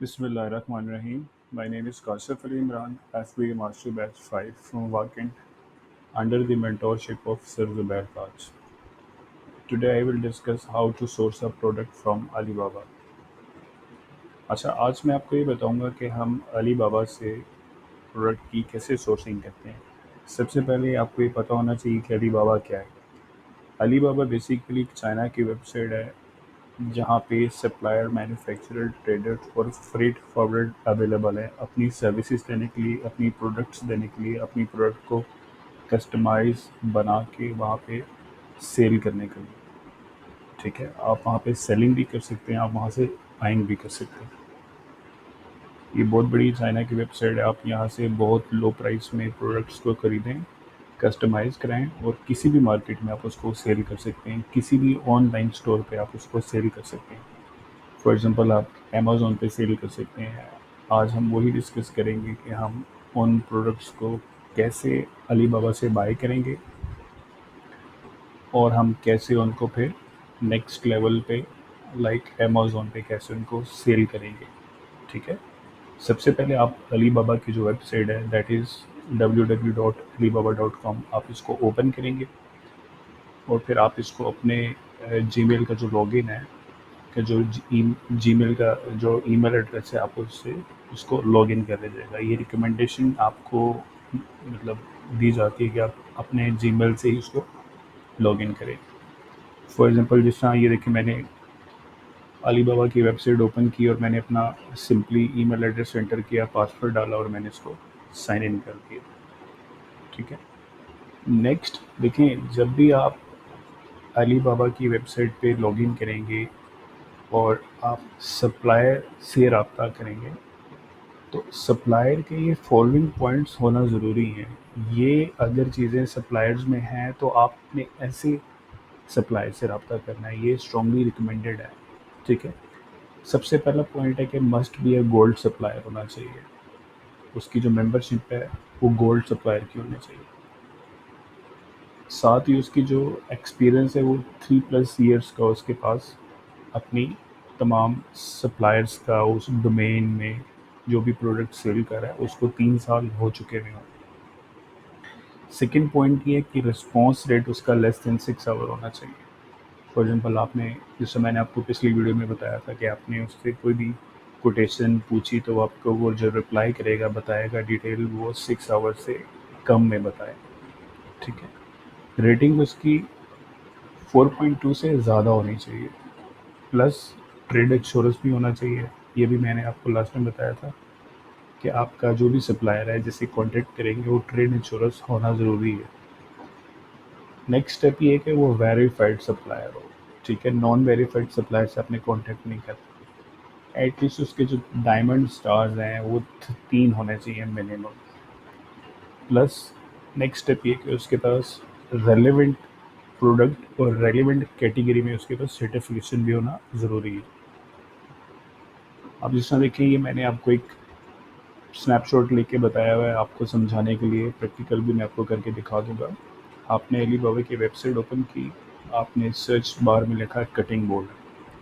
Bismillahirrahmanirrahim. My name is Kausaf Ali Imran, FBA Master Batch 5 from Wakent under the mentorship of Sir Zubair Taj. Today I will discuss how to source a product from Alibaba. अच्छा, आज मैं आपको ये बताऊंगा कि हम Alibaba से product की कैसे सोर्सिंग करते हैं। सबसे पहले आपको ये पता होना चाहिए कि अलीबाबा क्या है। अलीबाबा बेसिकली चाइना की वेबसाइट है जहाँ पे सप्लायर, मैन्युफैक्चरर, ट्रेडर और फ्रेट फॉरवर्ड अवेलेबल है अपनी सर्विसेज देने के लिए, अपनी प्रोडक्ट्स देने के लिए, अपनी प्रोडक्ट को कस्टमाइज बना के वहाँ पे सेल करने के लिए। ठीक है, आप वहाँ पे सेलिंग भी कर सकते हैं, आप वहाँ से बाइंग भी कर सकते हैं। ये बहुत बड़ी चाइना की वेबसाइट है। आप यहाँ से बहुत लो प्राइस में प्रोडक्ट्स को ख़रीदें, कस्टमाइज़ कराएं और किसी भी मार्केट में आप उसको सेल कर सकते हैं। किसी भी ऑनलाइन स्टोर पे आप उसको सेल कर सकते हैं। फॉर एग्ज़ाम्पल आप अमेज़न पे सेल कर सकते हैं। आज हम वही डिस्कस करेंगे कि हम उन प्रोडक्ट्स को कैसे अलीबाबा से बाय करेंगे और हम कैसे उनको फिर नेक्स्ट लेवल पे लाइक अमेज़न पे कैसे उनको सेल करेंगे। ठीक है, सबसे पहले आप अलीबाबा की जो वेबसाइट है दैट इज़ www.alibaba.com, आप इसको ओपन करेंगे और फिर आप इसको अपने जीमेल का जो लॉगिन है कि जो जीमेल का जो ईमेल एड्रेस है आप उससे इसको लॉगिन कर दीजिएगा। ये रिकमेंडेशन आपको मतलब दी जाती है कि आप अपने जीमेल से ही इसको लॉगिन करें। फॉर एग्जांपल जिस तरह ये देखिए, मैंने अलीबाबा की वेबसाइट ओपन की और मैंने अपना सिंपली ईमेल एड्रेस एंटर किया, पासवर्ड डाला और मैंने इसको साइन इन कर दिया। ठीक है, नेक्स्ट देखें, जब भी आप अलीबाबा की वेबसाइट पे लॉगिन करेंगे और आप सप्लायर से रब्ता करेंगे तो सप्लायर के ये फॉलोइंग पॉइंट्स होना ज़रूरी है। ये अगर चीज़ें सप्लायर्स में हैं तो आपने ऐसे सप्लायर से रब्ता करना है, ये स्ट्रॉन्गली रिकमेंडेड है। ठीक है, सबसे पहला पॉइंट है कि must be a gold supplier होना चाहिए। उसकी जो मेंबरशिप है वो गोल्ड सप्लायर की होनी चाहिए। साथ ही उसकी जो एक्सपीरियंस है वो 3+ ईयर्स का उसके पास अपनी तमाम सप्लायर्स का उस डोमेन में जो भी प्रोडक्ट सेल कर रहा है उसको 3 साल हो चुके हुए हों। सेकेंड पॉइंट ये है कि रिस्पॉन्स रेट उसका लेस दैन 6 आवर होना चाहिए। फॉर एग्जांपल आपने, जैसे मैंने आपको पिछली वीडियो में बताया था कि आपने उससे कोई भी कोटेशन पूछी तो आपको वो जो रिप्लाई करेगा, बताएगा डिटेल, वो 6 आवर से कम में बताएगा। ठीक है, रेटिंग उसकी 4.2 से ज़्यादा होनी चाहिए, प्लस ट्रेड इंश्योरेंस भी होना चाहिए। ये भी मैंने आपको लास्ट में बताया था कि आपका जो भी सप्लायर है जिसे कॉन्टेक्ट करेंगे वो ट्रेड इंश्योरेंस होना ज़रूरी है। नेक्स्ट स्टेप ये है कि वो वेरीफाइड सप्लायर हो। ठीक है, नॉन वेरीफाइड सप्लायर से आपने कॉन्टेक्ट नहीं करना। एटलीस्ट उसके जो डायमंड स्टार्स हैं वो 3 होने चाहिए मिनिमम। प्लस नेक्स्ट स्टेप ये कि उसके पास रेलेवेंट प्रोडक्ट और रेलेवेंट कैटेगरी में उसके पास सर्टिफिकेशन भी होना ज़रूरी है। अब जिस तरह देखिए, ये मैंने आपको एक स्नैपशॉट लेके बताया हुआ है आपको समझाने के लिए, प्रैक्टिकल भी मैं आपको करके दिखा दूंगा। आपने अलीबाबा की वेबसाइट ओपन की, आपने सर्च बार में लिखा है कटिंग बोर्ड।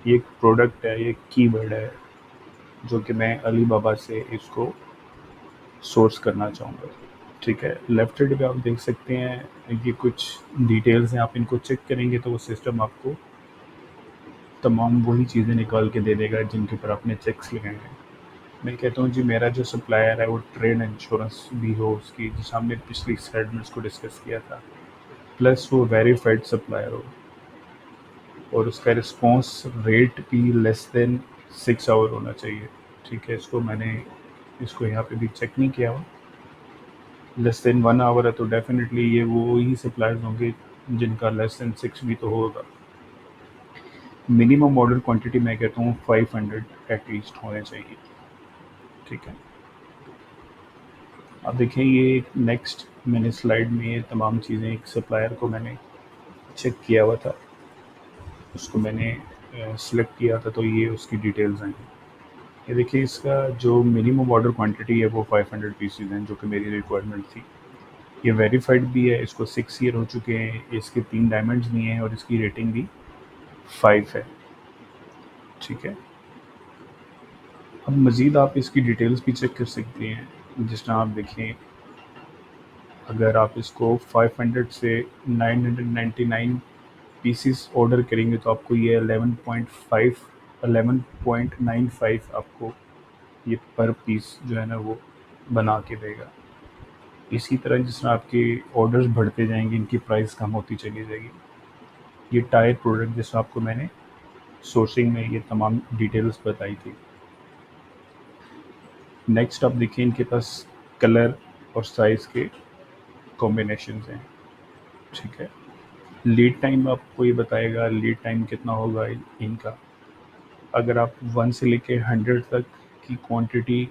ये एक प्रोडक्ट है, ये एक कीवर्ड है जो कि मैं अलीबाबा से इसको सोर्स करना चाहूँगा। ठीक है, लेफ्ट साइड पे आप देख सकते हैं ये कुछ डिटेल्स हैं, आप इनको चेक करेंगे तो वो सिस्टम आपको तमाम वही चीज़ें निकाल के दे देगा जिनके ऊपर आपने चेक्स लगाए हैं। मैं कहता हूँ जी, मेरा जो सप्लायर है वो ट्रेड इंश्योरेंस भी हो उसकी, जिस हमने पिछली स्लाइड में उसको डिस्कस किया था, प्लस वो वेरीफाइड सप्लायर हो और उसका रिस्पॉन्स रेट भी लेस देन 6 आवर होना चाहिए। ठीक है, इसको यहाँ पे भी चेक नहीं किया हुआ। लेस देन 1 आवर है तो डेफिनेटली ये वो ही सप्लायर्स होंगे जिनका लेस देन 6 भी तो होगा। मिनिमम ऑर्डर क्वांटिटी मैं कहता हूँ 500 एटलीस्ट होने चाहिए। ठीक है, अब देखिए ये नेक्स्ट मैंने स्लाइड में ये तमाम चीज़ें, एक सप्लायर को मैंने चेक किया हुआ था, उसको मैंने सिलेक्ट किया था तो ये उसकी डिटेल्स आई। ये देखिए, इसका जो मिनिमम ऑर्डर क्वांटिटी है वो 500 पीसीज हैं जो कि मेरी रिक्वायरमेंट थी। ये वेरीफाइड भी है, इसको 6 ईयर हो चुके हैं, इसके 3 डायमंड्स भी हैं और इसकी रेटिंग भी 5 है। ठीक है, अब मज़ीद आप इसकी डिटेल्स भी चेक कर सकते हैं। जिस तरह आप देखें, अगर आप इसको 500 से 999 पीसीस ऑर्डर करेंगे तो आपको ये 11.95 आपको ये पर पीस जो है ना वो बना के देगा। इसी तरह जिस तरह आपके ऑर्डर्स बढ़ते जाएंगे, इनकी प्राइस कम होती चली जाएगी। ये टायर प्रोडक्ट जिस आपको मैंने सोर्सिंग में ये तमाम डिटेल्स बताई थी। नेक्स्ट आप देखिए, इनके पास कलर और साइज़ के कॉम्बिनेशंस हैं। ठीक है, लीड टाइम आपको ये बताएगा लीड टाइम कितना होगा इनका। अगर आप 1 से लेके 100 तक की क्वांटिटी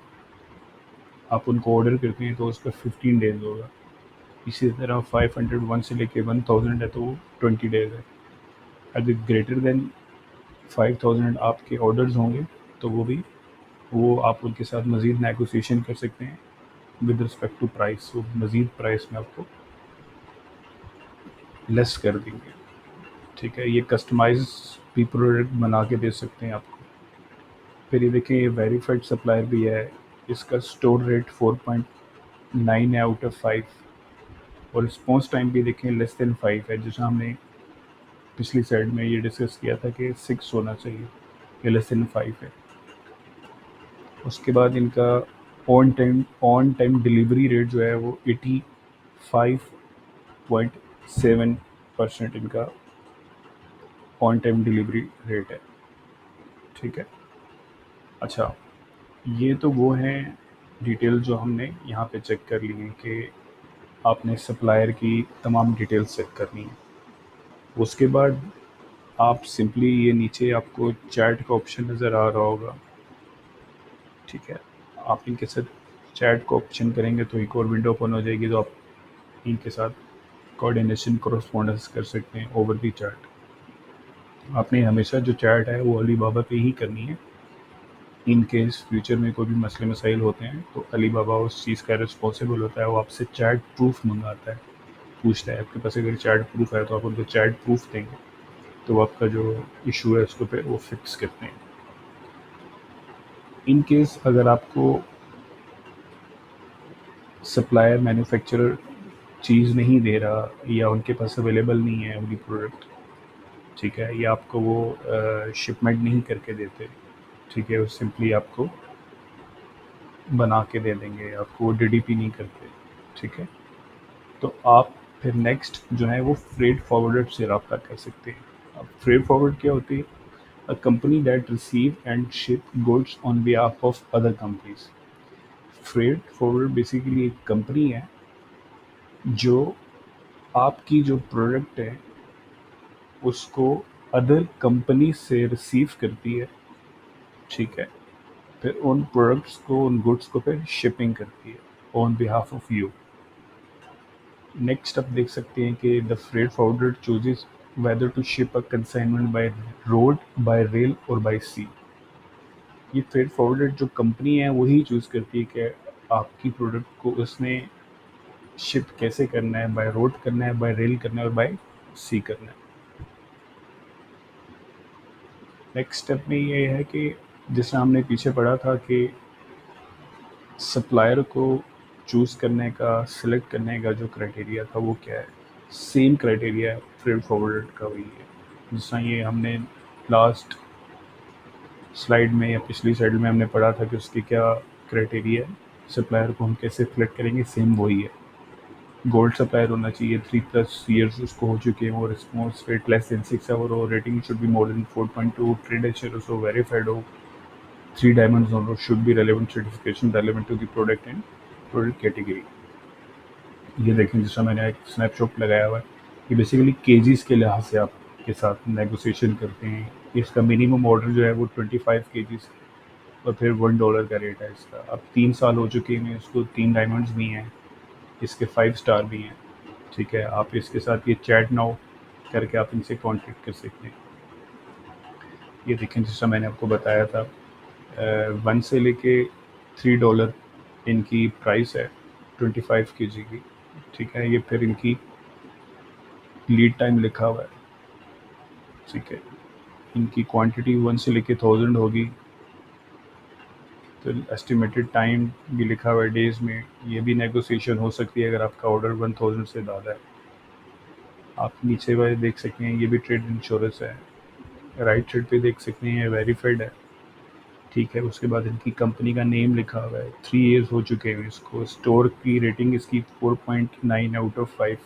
आप उनको ऑर्डर करते हैं तो उसका 15 डेज़ होगा। इसी तरह 500 1 से लेके 1000 है तो वो 20 डेज़ है। अगर ग्रेटर देन 5000 आपके ऑर्डर्स होंगे तो वो आप उनके साथ मज़ीद नेगोशिएशन कर सकते हैं विद रिस्पेक्ट टू प्राइस। वो मज़ीद प्राइस में आपको लेस कर देंगे। ठीक है, ये कस्टमाइज भी प्रोडक्ट बना के दे सकते हैं आपको। फिर ये देखें, ये वेरीफाइड सप्लायर भी है। इसका स्टोर रेट 4.9 है आउट ऑफ 5, और रिस्पॉन्स टाइम भी देखें लेस देन 5 है। जैसा हमने पिछली साइड में ये डिस्कस किया था कि 6 होना चाहिए, ये लेस देन 5 है। उसके बाद इनका ऑन टाइम डिलीवरी रेट जो है वो 85.7% इनका ऑन टाइम डिलीवरी रेट है। ठीक है, अच्छा, ये तो वो हैं डिटेल जो हमने यहाँ पे चेक कर ली हैं कि आपने सप्लायर की तमाम डिटेल्स चेक करनी है। उसके बाद आप सिंपली ये नीचे आपको चैट का ऑप्शन नज़र आ रहा होगा। ठीक है, आप इनके साथ चैट का ऑप्शन करेंगे तो एक और विंडो ओपन हो जाएगी, तो आप इनके साथ कोऑर्डिनेशन कॉरेस्पॉन्डेंस कर सकते हैं ओवर दी चैट। आपने हमेशा जो चैट है वो अली बाबा पे ही करनी है। इन केस फ्यूचर में कोई भी मसले मसाइल होते हैं तो अली बाबा उस चीज़ का रिस्पॉन्सिबल होता है। वो आपसे चैट प्रूफ मंगाता है, पूछता है आपके पास अगर चैट प्रूफ है तो आप उनको चैट प्रूफ देंगे तो वो आपका जो इशू है उसको पे वो फिक्स करते हैं। इन केस अगर आपको सप्लायर मैन्युफैक्चरर चीज़ नहीं दे रहा या उनके पास अवेलेबल नहीं है उनकी प्रोडक्ट, ठीक है, या आपको वो शिपमेंट नहीं करके देते, ठीक है, वो सिंपली आपको बना के दे देंगे, आपको वो डीडीपी नहीं करते। ठीक है, तो आप फिर नेक्स्ट जो है वो फ्रेट फॉरवर्डर से रब्ता कर सकते हैं। अब फ्रेट फॉरवर्ड क्या होती है? A company that receive and ship goods on behalf of other companies. Freight forward basically एक कंपनी है जो आपकी जो प्रोडक्ट है उसको अदर कंपनी से रिसीव करती है। ठीक है, फिर उन प्रोडक्ट्स को, उन गुड्स को फिर शिपिंग करती है on behalf of you. Next आप देख सकते हैं कि the freight forwarder chooses whether to ship a consignment by road, by rail और बाय सी। ये फ्रेट फॉरवर्डर जो कंपनी है वही चूज़ करती है कि आपकी प्रोडक्ट को उसने शिप कैसे करना है, बाय रोड करना है, बाय रेल करना है और बाय सी करना है। नेक्स्ट स्टेप में ये है कि जैसे हमने पीछे पढ़ा था कि सप्लायर को चूज़ करने का, सिलेक्ट करने का जो क्राइटेरिया था वो क्या है, सेम क्राइटेरिया फ्रेट फॉरवर्डर का वही है। जिस तरह ये हमने लास्ट स्लाइड में या पिछली स्लाइड में हमने पढ़ा था कि उसकी क्या क्राइटेरिया है, सप्लायर को हम कैसे सिलेक्ट करेंगे, सेम वही है। गोल्ड सप्लायर होना चाहिए, 3+ ईयर्स उसको हो चुके हैं, वो response rate less than 6 hour हो, rating should be more than 4.2, trade assurance हो, वेरीफाइड हो, 3 डायमंड्स हो, should be relevant certification relevant to the product and product category. ये देखें जिसका मैंने एक स्नैपशॉट लगाया हुआ है, ये बेसिकली केजीज़ के लिहाज से आपके साथ नेगोशिएशन करते हैं। इसका मिनिमम ऑर्डर जो है वो 25 केजीज़ और फिर $1 का रेट है इसका। अब 3 साल हो चुके हैं इसको, 3 डायमंड्स भी हैं, इसके 5 स्टार भी हैं। ठीक है, आप इसके साथ ये चैट नाउ करके आप इनसे कांटेक्ट कर सकते हैं। ये देखें जैसा मैंने आपको बताया था, 1 से लेके $3 इनकी प्राइस है 25 केजी की। ठीक है, ये फिर इनकी लीड टाइम लिखा हुआ है। ठीक है, इनकी क्वांटिटी 1 से लेके 1000 होगी, तो एस्टिमेटेड टाइम भी लिखा हुआ है डेज़ में। ये भी नेगोशिएशन हो सकती है अगर आपका ऑर्डर 1000 से ज़्यादा है। आप नीचे वाले देख सकते हैं, ये भी ट्रेड इंश्योरेंस है। राइट साइड पे देख सकते हैं, ये वेरीफाइड है। ठीक है, उसके बाद इनकी कंपनी का नेम लिखा हुआ है। 3 ईयर्स हो चुके हैं इसको। स्टोर की रेटिंग इसकी 4.9 out of 5।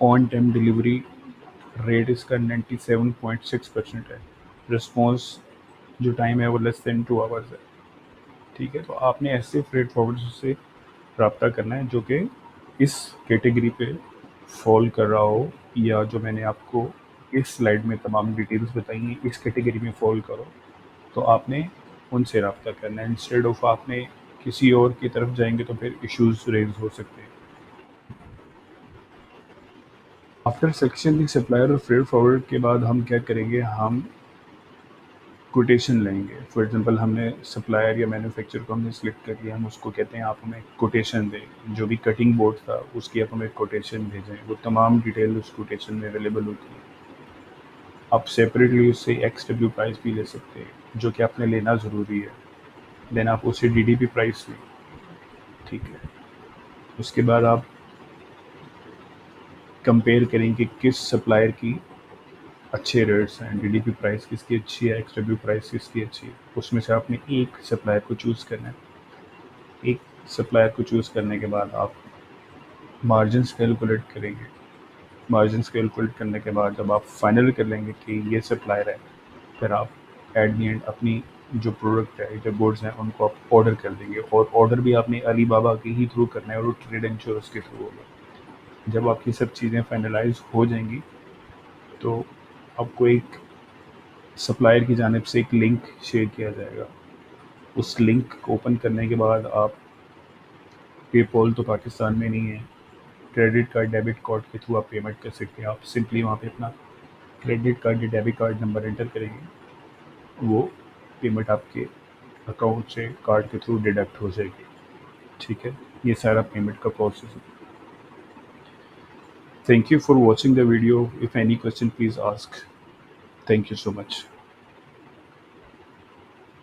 On time delivery rate इसका 97.6% है। रिस्पॉन्स जो टाइम है वो लेस देन 2 आवर्स है। ठीक है, तो आपने ऐसे फ्रेट फॉरवर्ड से रब्ता करना है जो कि इस कैटेगरी पे फॉल कर रहा हो, या जो मैंने आपको इस स्लाइड में तमाम डिटेल्स बताई हैं इस कैटेगरी में फॉल करो, तो आपने उनसे रब्ता करना है। इंस्टेड ऑफ आपने किसी और की तरफ जाएंगे तो फिर इश्यूज रेज हो सकते हैं। आफ्टर सेक्शन दी सप्लायर और फ्रेट फॉरवर्ड के बाद हम क्या करेंगे, हम कोटेशन लेंगे। फॉर एग्जांपल हमने सप्लायर या मैन्युफैक्चरर को हमने सिलेक्ट कर लिया, हम उसको कहते हैं आप हमें कोटेशन दें। जो भी कटिंग बोर्ड था उसकी आप हमें कोटेशन भेजें। वो तमाम डिटेल उस कोटेशन में अवेलेबल होती है। आप सेपरेटली उससे एक्स डब्ल्यू प्राइस भी ले सकते हैं, जो कि आपने लेना ज़रूरी है। देन आप उससे डीडीपी प्राइस लें। ठीक है, उसके बाद आप कंपेयर करें कि किस सप्लायर की अच्छे रेट्स हैं, डीडीपी प्राइस किसकी अच्छी है, एक्स डब्ल्यू प्राइस किसकी अच्छी है। उसमें से आपने एक सप्लायर को चूज़ करना है। एक सप्लायर को चूज़ करने के बाद आप मार्जिन्स कैलकुलेट करेंगे। मार्जिन्स कैलकुलेट करने के बाद जब आप फाइनल कर लेंगे कि ये सप्लायर है, फिर आप एट दी एंड अपनी जो प्रोडक्ट है, जो गुड्स हैं, उनको आप ऑर्डर कर देंगे। और ऑर्डर भी आपने अली बाबा के ही थ्रू करना है और वो ट्रेड इंश्योरेंस के थ्रू होगा। जब आपकी सब चीज़ें फाइनलाइज हो जाएंगी तो आपको एक सप्लायर की जानिब से एक लिंक शेयर किया जाएगा। उस लिंक को ओपन करने के बाद आप, पेपॉल तो पाकिस्तान में नहीं है, क्रेडिट कार्ड डेबिट कार्ड के थ्रू आप पेमेंट कर सकते हैं। आप सिंपली वहाँ पे अपना क्रेडिट कार्ड या डेबिट कार्ड नंबर एंटर करेंगे, वो पेमेंट आपके अकाउंट से कार्ड के थ्रू डिडक्ट हो जाएगी। ठीक है, ये सारा पेमेंट का प्रोसेस है। Thank you for watching the video. If any question please ask. Thank you so much.